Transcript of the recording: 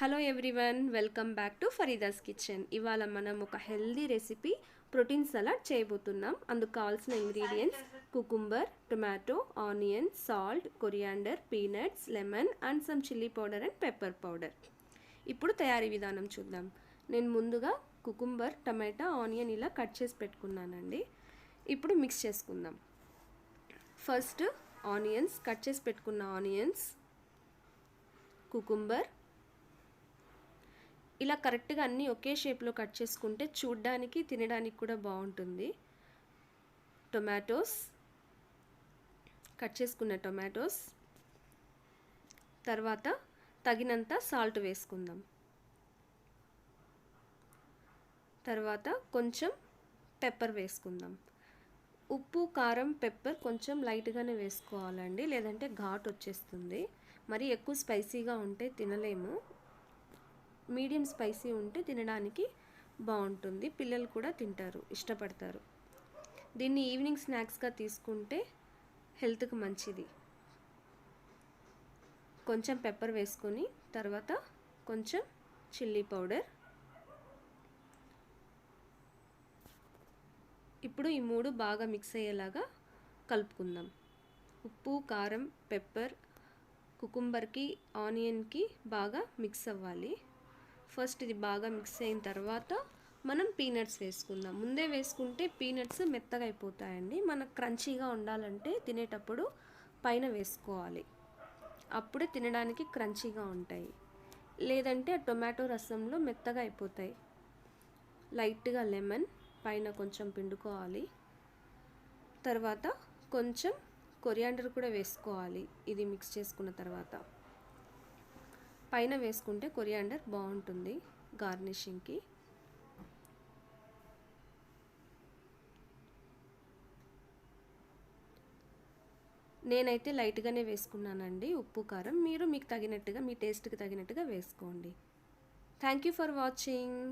Hello everyone, welcome back to Farida's kitchen. ఇవాళ మనం ఒక హెల్దీ రెసిపీ ప్రోటీన్ సలాడ్ చేయబోతున్నాం. అందుకు కావాల్సిన ingredients cucumber, tomato, onion, salt, coriander, peanuts, lemon and some chilli powder and pepper powder. ఇప్పుడు తయారీ విధానం చూద్దాం. నేను ముందుగా కుకుంబర్, టమాటా, ఆనియన్ ఇలా కట్ చేసి పెట్టుకున్నానండి. ఇప్పుడు మిక్స్ చేసుకుందాం. ఫస్ట్ ఆనియన్స్, కట్ చేసి పెట్టుకున్న ఆనియన్స్, కుకుంబర్ ఇలా కరెక్ట్గా అన్నీ ఒకే షేప్లో కట్ చేసుకుంటే చూడ్డానికి తినడానికి కూడా బాగుంటుంది. టొమాటోస్, కట్ చేసుకున్న టొమాటోస్, తర్వాత తగినంత సాల్ట్ వేసుకుందాం. తర్వాత కొంచెం పెప్పర్ వేసుకుందాం. ఉప్పు, కారం, పెప్పర్ కొంచెం లైట్గానే వేసుకోవాలండి, లేదంటే ఘాట్ వచ్చేస్తుంది. మరి ఎక్కువ స్పైసీగా ఉంటే తినలేము. మీడియం స్పైసీ ఉంటే తినడానికి బాగుంటుంది, పిల్లలు కూడా తింటారు, ఇష్టపడతారు. దీన్ని ఈవినింగ్ స్నాక్స్గా తీసుకుంటే హెల్త్కి మంచిది. కొంచెం పెప్పర్ వేసుకొని తర్వాత కొంచెం చిల్లీ పౌడర్. ఇప్పుడు ఈ మూడు బాగా మిక్స్ అయ్యేలాగా కలుపుకుందాం. ఉప్పు, కారం, పెప్పర్ కుకుంబర్కి, ఆనియన్కి బాగా మిక్స్ అవ్వాలి. ఫస్ట్ ఇది బాగా మిక్స్ అయిన తర్వాత మనం పీనట్స్ వేసుకుందాం. ముందే వేసుకుంటే పీనట్స్ మెత్తగా అయిపోతాయండి. మనకు క్రంచీగా ఉండాలంటే తినేటప్పుడు పైన వేసుకోవాలి, అప్పుడే తినడానికి క్రంచీగా ఉంటాయి. లేదంటే టొమాటో రసంలో మెత్తగా అయిపోతాయి. లైట్గా లెమన్ పైన కొంచెం పిండుకోవాలి. తర్వాత కొంచెం కొరియాండర్ కూడా వేసుకోవాలి. ఇది మిక్స్ చేసుకున్న తర్వాత పైన వేసుకుంటే కొరియాండర్ బాగుంటుంది గార్నిషింగ్కి. నేనైతే లైట్గానే వేసుకున్నానండి ఉప్పు, కారం. మీరు మీకు తగినట్టుగా, మీ టేస్ట్కి తగినట్టుగా వేసుకోండి. Thank you for watching.